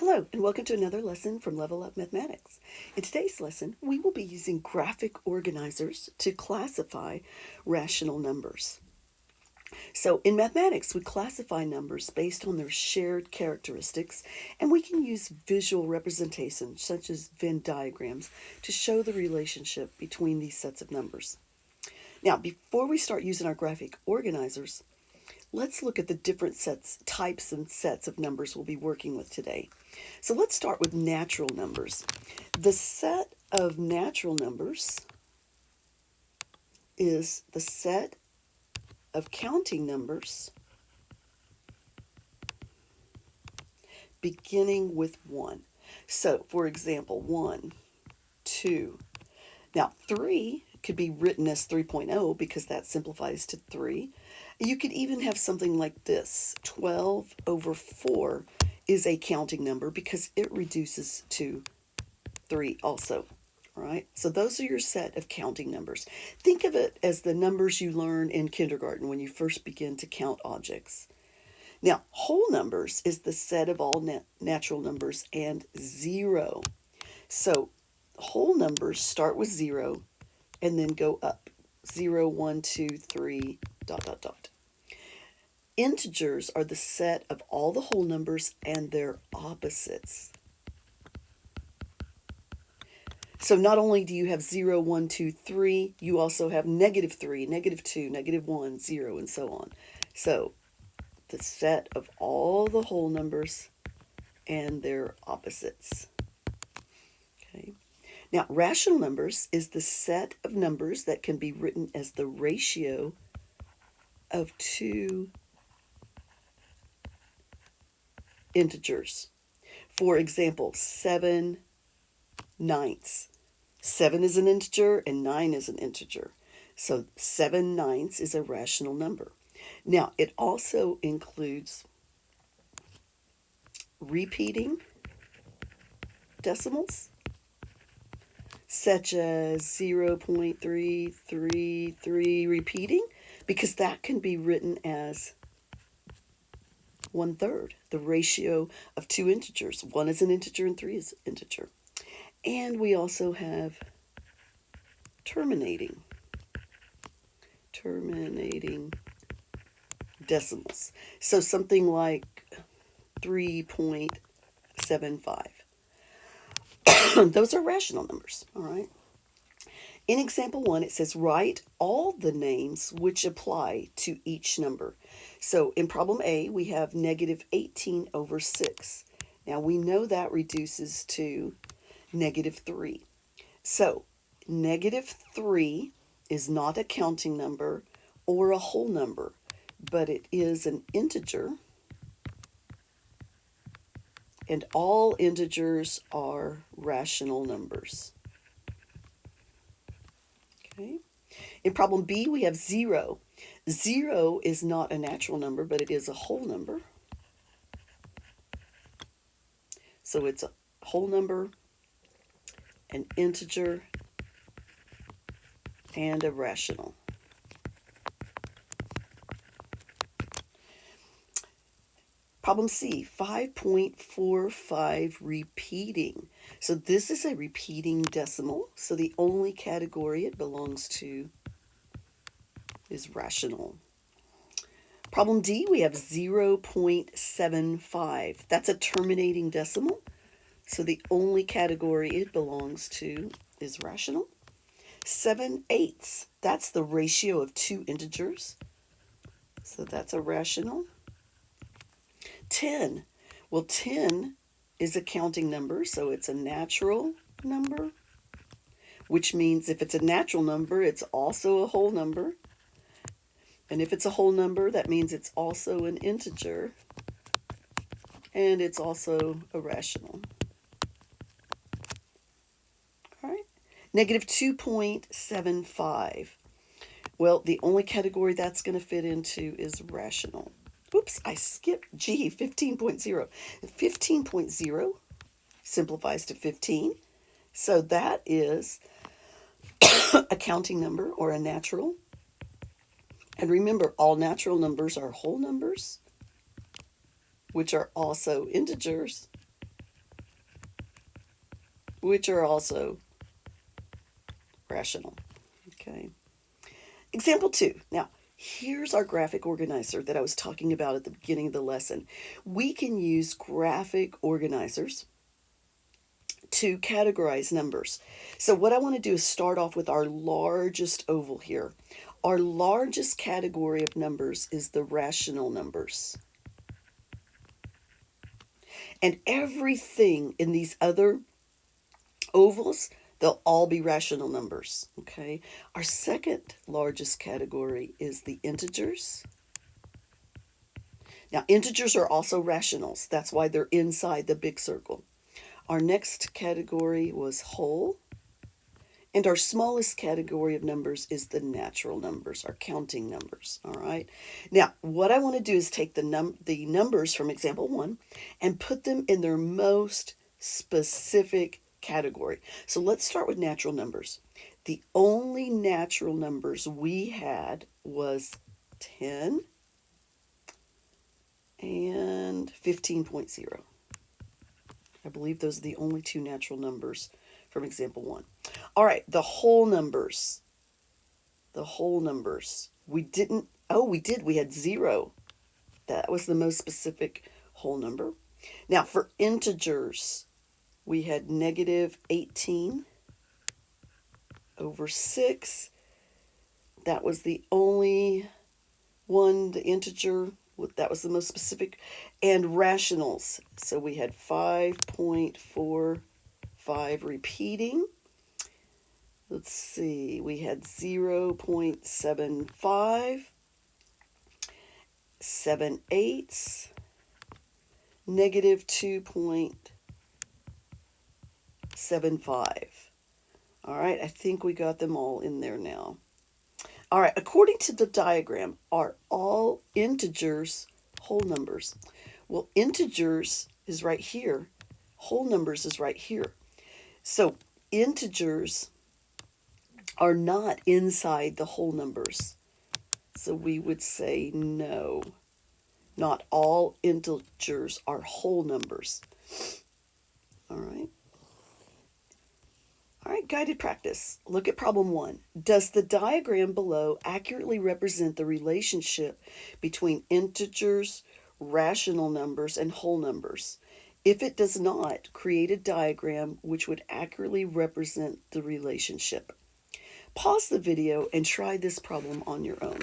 Hello, and welcome to another lesson from Level Up Mathematics. In today's lesson, we will be using graphic organizers to classify rational numbers. So in mathematics, we classify numbers based on their shared characteristics, and we can use visual representations such as Venn diagrams to show the relationship between these sets of numbers. Now, before we start using our graphic organizers, let's look at the different types and sets of numbers we'll be working with today. So let's start with natural numbers. The set of natural numbers is the set of counting numbers beginning with 1. So, for example, 1, 2. Now, 3 could be written as 3.0 because that simplifies to 3. You could even have something like this. 12 over 4 is a counting number because it reduces to 3 also. All right, so those are your set of counting numbers. Think of it as the numbers you learn in kindergarten when you first begin to count objects. Now, whole numbers is the set of all natural numbers and 0. So whole numbers start with 0 and then go up. 0, 1, 2, 3, ... Integers are the set of all the whole numbers and their opposites. So not only do you have 0, 1, 2, 3, you also have -3, -2, -1, 0, and so on. So the set of all the whole numbers and their opposites. Okay. Now, rational numbers is the set of numbers that can be written as the ratio of two integers. For example, 7/9. 7 is an integer and 9 is an integer. So 7/9 is a rational number. Now, it also includes repeating decimals, such as 0.333 repeating, because that can be written as 1/3, the ratio of two integers. 1 is an integer and 3 is an integer. And we also have terminating decimals. So something like 3.75. Those are rational numbers, all right? In example 1, it says write all the names which apply to each number. So in problem A, we have -18 over 6. Now we know that reduces to -3. So -3 is not a counting number or a whole number, but it is an integer, and all integers are rational numbers. Okay. In problem B, we have 0. 0 is not a natural number, but it is a whole number. So it's a whole number, an integer, and a rational. Problem C, 5.45 repeating. So this is a repeating decimal, so the only category it belongs to is rational. Problem D, we have 0.75. That's a terminating decimal, so the only category it belongs to is rational. 7/8, that's the ratio of two integers, so that's a rational. 10, well, 10 is a counting number, so it's a natural number, which means if it's a natural number, it's also a whole number. And if it's a whole number, that means it's also an integer, and it's also a rational. All right. -2.75. Well, the only category that's going to fit into is rational. Oops, I skipped G, 15.0. 15.0 simplifies to 15. So that is a counting number or a natural. And remember, all natural numbers are whole numbers, which are also integers. which are also rational. Okay. Example 2. Now, here's our graphic organizer that I was talking about at the beginning of the lesson. We can use graphic organizers to categorize numbers. So what I want to do is start off with our largest oval here. Our largest category of numbers is the rational numbers. And everything in these other ovals, they'll all be rational numbers, okay? Our second largest category is the integers. Now, integers are also rationals. That's why they're inside the big circle. Our next category was whole. And our smallest category of numbers is the natural numbers, our counting numbers, all right? Now, what I want to do is take the numbers from example 1 and put them in their most specific category. So let's start with natural numbers. The only natural numbers we had was 10 and 15.0. I believe those are the only two natural numbers from example 1. All right, the whole numbers. The whole numbers. We didn't, oh, we did. We had 0. That was the most specific whole number. Now, for integers, we had negative 18 over 6. That was the only one, the integer, that was the most specific. And rationals. So we had 5.45 repeating. Let's see, we had 0.75, 7/8, negative 2.75. All right, I think we got them all in there now. All right, according to the diagram, are all integers whole numbers? Well, integers is right here. Whole numbers is right here. So integers are not inside the whole numbers. So we would say no. Not all integers are whole numbers. All right. All right, guided practice. Look at problem 1. Does the diagram below accurately represent the relationship between integers, rational numbers, and whole numbers? If it does not, create a diagram which would accurately represent the relationship. Pause the video and try this problem on your own.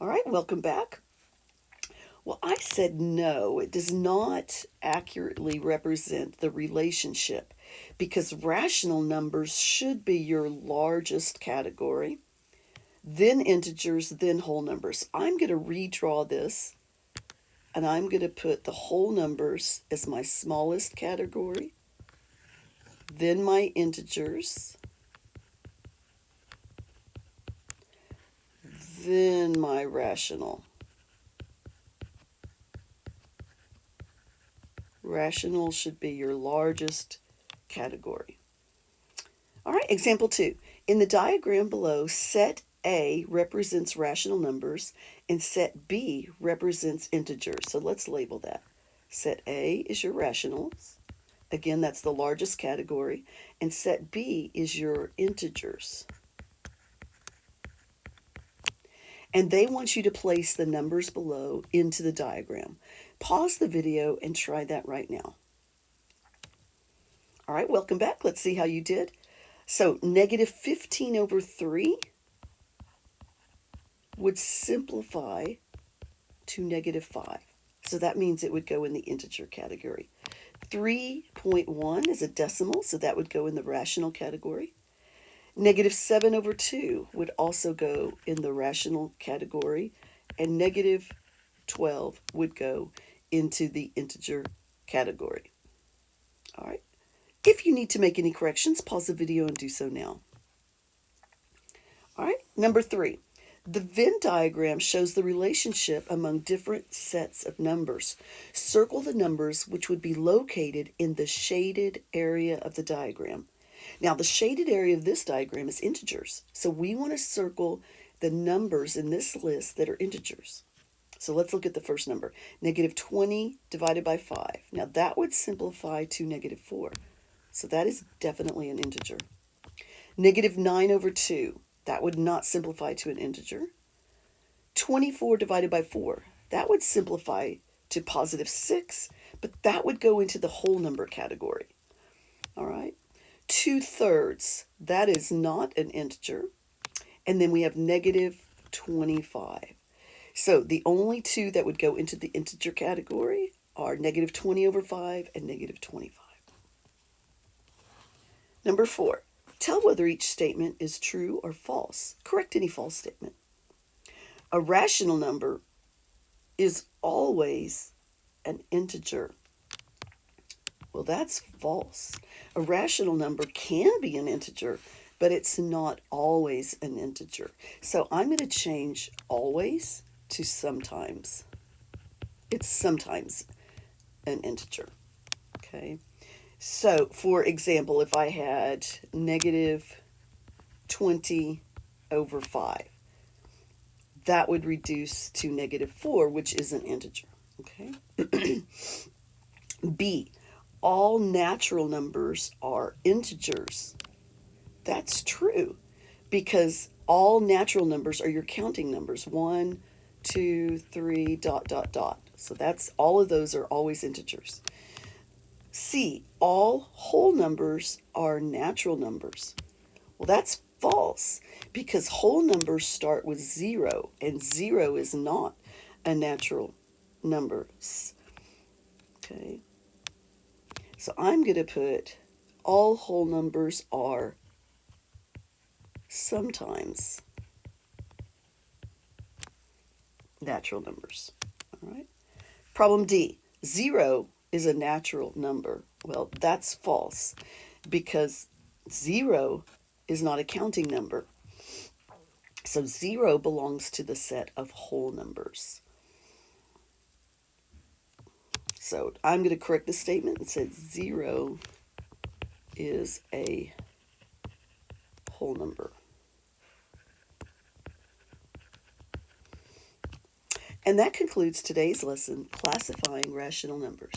All right, welcome back. Well, I said no, it does not accurately represent the relationship because rational numbers should be your largest category, then integers, then whole numbers. I'm going to redraw this and I'm going to put the whole numbers as my smallest category, then my integers, then my rational. Rational should be your largest category. All right, example 2. In the diagram below, set A represents rational numbers and set B represents integers. So let's label that. Set A is your rationals. Again, that's the largest category. And set B is your integers. And they want you to place the numbers below into the diagram. Pause the video and try that right now. All right, welcome back. Let's see how you did. So negative 15 over 3 would simplify to negative 5. So that means it would go in the integer category. 3.1 is a decimal, so that would go in the rational category. Negative 7 over 2 would also go in the rational category, and negative 12 would go into the integer category. All right. If you need to make any corrections, pause the video and do so now. All right. Number 3. The Venn diagram shows the relationship among different sets of numbers. Circle the numbers which would be located in the shaded area of the diagram. Now, the shaded area of this diagram is integers. So we want to circle the numbers in this list that are integers. So let's look at the first number. Negative 20 divided by 5. Now that would simplify to negative 4. So that is definitely an integer. Negative 9 over 2. That would not simplify to an integer. 24 divided by 4. That would simplify to positive 6, but that would go into the whole number category. All right. 2/3. That is not an integer. And then we have negative 25. So the only two that would go into the integer category are negative 20 over 5 and negative 25. Number 4, tell whether each statement is true or false. Correct any false statement. A rational number is always an integer. Well, that's false. A rational number can be an integer, but it's not always an integer. So I'm going to change always to sometimes. It's sometimes an integer. Okay. So, for example, if I had negative 20 over 5, that would reduce to negative 4, which is an integer. Okay. B, all natural numbers are integers. That's true, because all natural numbers are your counting numbers. 1, 2, 3, dot, dot, dot. So that's all of those are always integers. C, all whole numbers are natural numbers. Well, that's false, because whole numbers start with 0, and 0 is not a natural number. Okay. So I'm going to put all whole numbers are sometimes natural numbers. All right. Problem D, 0 is a natural number. Well, that's false, because 0 is not a counting number. So 0 belongs to the set of whole numbers. So I'm going to correct the statement and say 0 is a whole number. And that concludes today's lesson, classifying rational numbers.